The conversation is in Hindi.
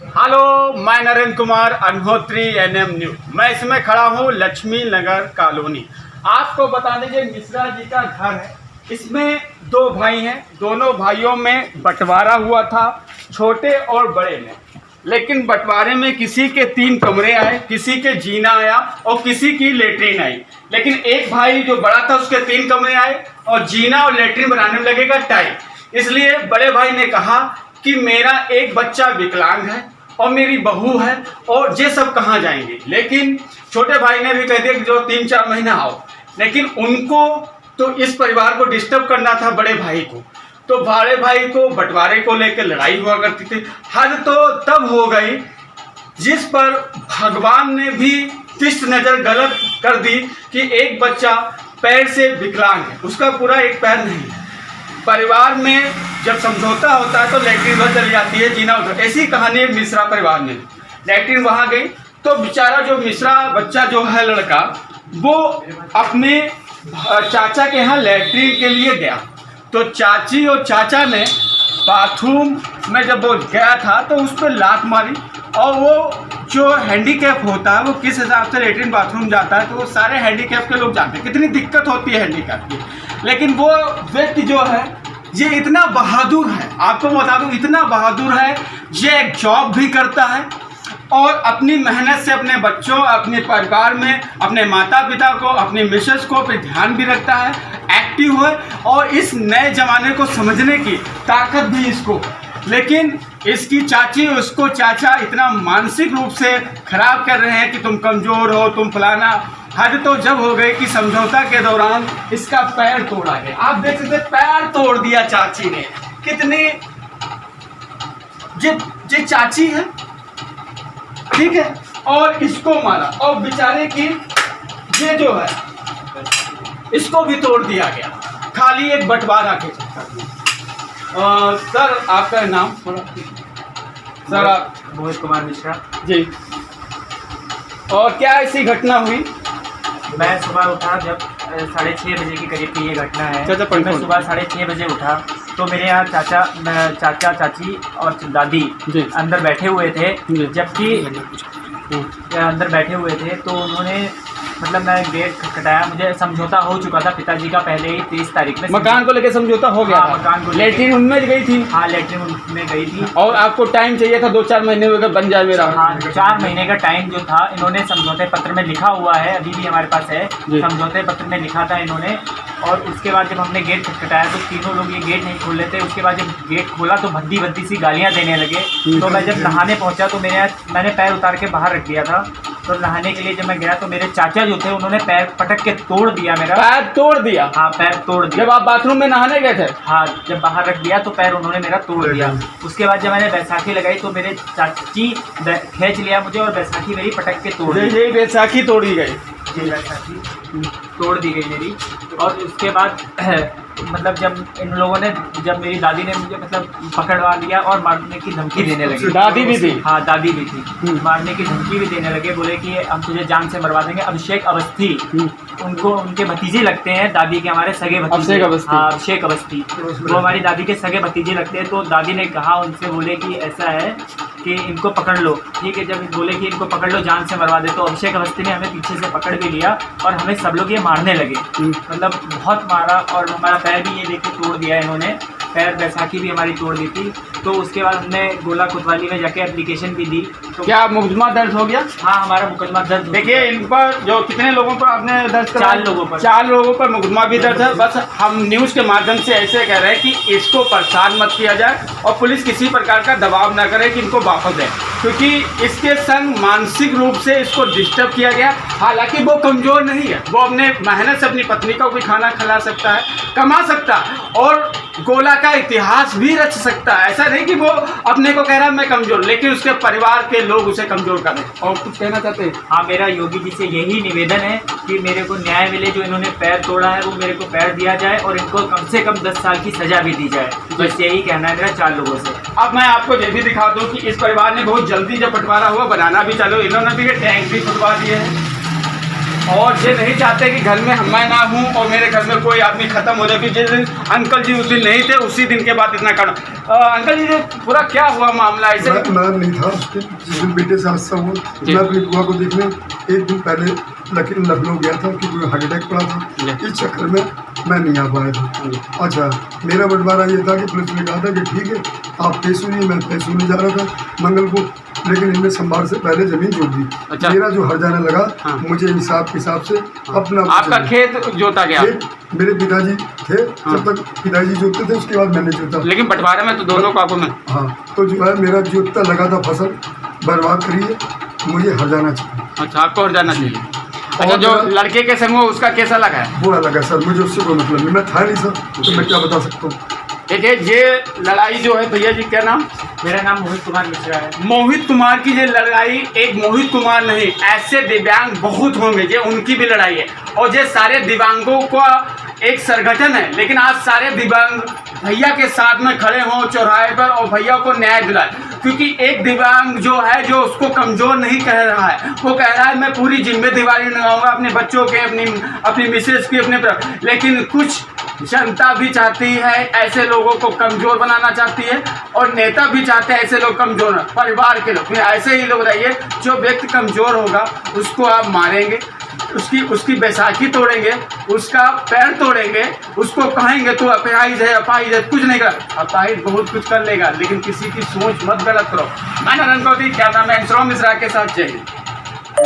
हेलो, मैं नरेंद्र कुमार अग्निहोत्री एनएम न्यूज। मैं इसमें खड़ा हूँ लक्ष्मी नगर कॉलोनी। आपको बता देंगे मिश्रा जी का घर है। इसमें दो भाई हैं, दोनों भाइयों में बंटवारा हुआ था, छोटे और बड़े में। लेकिन बंटवारे में किसी के 3 कमरे आए, किसी के जीना आया और किसी की लेटरिन आई। लेकिन एक भाई जो बड़ा था उसके 3 कमरे आए और जीना और लेटरिन बनाने में लगेगा टाइम। इसलिए बड़े भाई ने कहा कि मेरा एक बच्चा विकलांग है और मेरी बहू है और ये सब कहाँ जाएंगे। लेकिन छोटे भाई ने भी कह दिया कि जो 3-4 महीना आओ। लेकिन उनको तो इस परिवार को डिस्टर्ब करना था बड़े भाई को, तो बड़े भाई को बंटवारे को लेकर लड़ाई हुआ करती थी। हद तो तब हो गई जिस पर भगवान ने भी तिष्ट नजर गलत कर दी कि एक बच्चा पैर से विकलांग है, उसका पूरा एक पैर नहीं है। परिवार में जब समझौता होता है तो लैट्रिन उधर चली जाती है, जीना उधर। ऐसी कहानी एक मिश्रा परिवार में, लैट्रिन वहाँ गई तो बेचारा जो मिश्रा बच्चा जो है लड़का, वो अपने चाचा के यहाँ लैट्रिन के लिए गया। तो चाची और चाचा ने बाथरूम में जब वो गया था तो उस पर लात मारी। और वो जो हैंडीकैप होता है वो किस हिसाब से लेटरिन बाथरूम जाता है, तो वो सारे हैंडीकैप के लोग जानते हैं कितनी दिक्कत होती है हैंडीकैप की। लेकिन वो व्यक्ति जो है ये इतना बहादुर है, आपको बता दूं इतना बहादुर है, ये एक जॉब भी करता है और अपनी मेहनत से अपने बच्चों, अपने परिवार में अपने माता पिता को, अपनी मिसेस को पे ध्यान भी रखता है, एक्टिव है और इस नए ज़माने को समझने की ताकत भी इसको। लेकिन इसकी चाची उसको चाचा इतना मानसिक रूप से खराब कर रहे हैं कि तुम कमज़ोर हो, तुम फलाना। हद तो जब हो गई कि समझौता के दौरान इसका पैर तोड़ा गया। आप देख सकते पैर तोड़ दिया चाची ने। कितनी ये चाची है, ठीक है, और इसको मारा और बेचारे की ये जो है इसको भी तोड़ दिया गया, खाली एक बंटवारा के चक्कर में। सर आपका नाम थोड़ा? सर आप? मोहित कुमार मिश्रा जी। और क्या ऐसी घटना हुई? मैं सुबह उठा जब 6:30 बजे के करीब की ये घटना है। मैं सुबह 6:30 बजे उठा तो मेरे यहाँ चाचा चाची और दादी अंदर बैठे हुए थे। जबकि अंदर बैठे हुए थे तो उन्होंने मतलब मैं गेट खटखटाया। मुझे समझौता हो चुका था पिताजी का पहले ही 30 तारीख में। मकान को लेकर समझौता हो गया? हाँ, मकान को। लेटरिन उनमें गई थी? हाँ, लेटरिन उनमें गई थी। और आपको टाइम चाहिए था 2-4 महीने में बन जाए मेरा? हाँ, 4 महीने का टाइम जो था इन्होंने समझौते पत्र में लिखा हुआ है, अभी भी हमारे पास है। समझौते पत्र में लिखा था इन्होंने। और उसके बाद जब हमने गेट खटखटाया तो तीनों लोग ये गेट नहीं खोल रहे थे। उसके बाद जब गेट खोला तो भद्दी सी गालियाँ देने लगे। तो मैं जब नहाने पहुँचा तो मैंने पैर उतार के बाहर रख दिया था। तो नहाने के लिए जब मैं गया तो मेरे चाचा जो थे उन्होंने पैर पटक के तोड़ दिया मेरा। पैर तोड़ दिया? हाँ, पैर तोड़ दिया। जब आप बाथरूम में नहाने गए थे? हाँ, जब बाहर रख दिया तो पैर उन्होंने मेरा तोड़ दिया। उसके बाद जब मैंने बैसाखी लगाई तो मेरे चाची खींच लिया मुझे और बैसाखी मेरी पटक के तोड़ दी। यही बैसाखी तोड़ी गई? जी, बैसाखी तोड़ दी गई मेरी। और उसके बाद मतलब जब इन लोगों ने, जब मेरी दादी ने मुझे मतलब पकड़वा लिया और मारने की धमकी देने लगे। दादी भी थी? हाँ, दादी भी थी। मारने की धमकी भी देने लगे, बोले कि हम तुझे जान से मरवा देंगे। अभिषेक अवस्थी, उनको उनके भतीजे लगते हैं दादी के, हमारे सगे भतीजे। हाँ, अभिषेक अवस्थी, वो हमारी दादी के सगे भतीजे लगते हैं। तो दादी ने कहा उनसे, बोले कि ऐसा है कि इनको पकड़ लो। ठीक है, जब बोले कि इनको पकड़ लो, जान से मरवा दे, तो अभिषेक अवस्थी ने हमें पीछे से पकड़ भी लिया और हमें सब लोग ये मारने लगे। मतलब बहुत मारा और हमारा पैर भी ये देखिए तोड़ दिया इन्होंने। पैर बैसाखी भी हमारी तोड़ दी थी। तो उसके बाद हमने गोला कोतवाली में जाके एप्लीकेशन भी दी। तो क्या मुकदमा दर्ज हो गया? हाँ, हमारा मुकदमा दर्ज। देखिए, इन पर जो कितने लोगों पर आपने दर्ज करा? 4 लोगों पर। 4 लोगों पर मुकदमा भी दर्ज है। बस हम न्यूज़ के माध्यम से ऐसे कह रहे हैं कि इसको परेशान मत किया जाए और पुलिस किसी प्रकार का दबाव ना करे कि इनको वापस दें, क्योंकि इसके संग मानसिक रूप से इसको डिस्टर्ब किया गया। हालांकि वो कमज़ोर नहीं है, वो अपने मेहनत से अपनी पत्नी को भी खाना खिला सकता है, कमा सकता है और गोला का इतिहास भी रच सकता है। ऐसा नहीं कि वो अपने को कह रहा है मैं कमज़ोर, लेकिन उसके परिवार के लोग उसे कमज़ोर करें। और कुछ कहना चाहते हैं? हाँ, मेरा योगी जी से यही निवेदन है कि मेरे को न्याय मिले। जो इन्होंने पैर तोड़ा है वो मेरे को पैर दिया जाए और इनको कम से कम 10 साल की सज़ा भी दी जाए। बस यही कहना है मेरा 4 लोगों से। अब मैं आपको ये भी दिखा दूँ कि इस परिवार ने बहुत जल्दी जब बंटवारा हुआ बनाना भी चालू, इन्होंने भी ये टैंक भी खुदवा दिए हैं और ये नहीं चाहते कि घर में मैं ना हूँ और मेरे घर में कोई आदमी खत्म हो जाए। जिस दिन अंकल जी उस दिन नहीं थे उसी दिन के बाद इतना कारण। अंकल जी पूरा क्या हुआ मामला ऐसे? मैं नहीं था उस दिन, जिस दिन बेटे से हादसा हुआ। मैं अपनी बुआ को देखने एक दिन पहले लखनऊ गया था क्योंकि हार्ट अटैक पड़ा था। इस चक्कर में मैं नहीं आ पाया था। अच्छा, मेरा बंटवारा ये था कि पुलिस ने कहा था कि ठीक है आप तय सुनिए, मैं तय सुनने जा रहा था मंगल को, लेकिन इनने सोमवार से पहले जमीन जोत दी। अच्छा। मेरा जो हर्जाना लगा मुझे हिसाब से अपना आपका खेत जोता गया? मेरे पिताजी थे, जब तक पिताजी जोतते थे उसके बाद मैंने जोता। लेकिन बंटवारे में तो दोनों काबू में। हाँ, तो जो है मेरा जोतता लगा था फसल बर्बाद करिए, मुझे हर्जाना चाहिए। अच्छा, आपको हर्जाना चाहिए। अच्छा, जो लड़के के संग हुआ उसका कैसा लगा है? बुरा लगा सर, मुझे उससे कोई मतलब नहीं, मैं था नहीं सर, तो मैं क्या बता सकता हूँ। देखिए ये लड़ाई जो है, भैया जी क्या नाम? मेरा नाम मोहित कुमार मिश्रा है। मोहित कुमार की ये लड़ाई एक मोहित कुमार नहीं, ऐसे दिव्यांग बहुत होंगे ये उनकी भी लड़ाई है। और ये सारे दिव्यांगों का एक संगठन है, लेकिन आज सारे दिव्यांग भैया के साथ में खड़े हों चौराहे पर और भैया को न्याय दिलाए। क्योंकि एक दिव्यांग जो है जो उसको कमज़ोर नहीं कह रहा है, वो कह रहा है मैं पूरी जिम्मेदारी निभाऊंगा अपने बच्चों के, अपनी मिसेज की, अपने पर। लेकिन कुछ जनता भी चाहती है ऐसे लोगों को कमज़ोर बनाना चाहती है और नेता भी चाहते हैं ऐसे लोग कमज़ोर, परिवार के लोग ऐसे ही लोग रहिए। जो व्यक्ति कमज़ोर होगा उसको आप मारेंगे, उसकी बैसाखी तोड़ेंगे, उसका पैर तोड़ेंगे, उसको कहेंगे तो अपाहिज है कुछ नहीं कर। अपाहिज बहुत कुछ कर लेगा, लेकिन किसी की सोच मत गलत करो। मैं रणकोटी, क्या नाम है, मिश्रा के साथ जय हिंद।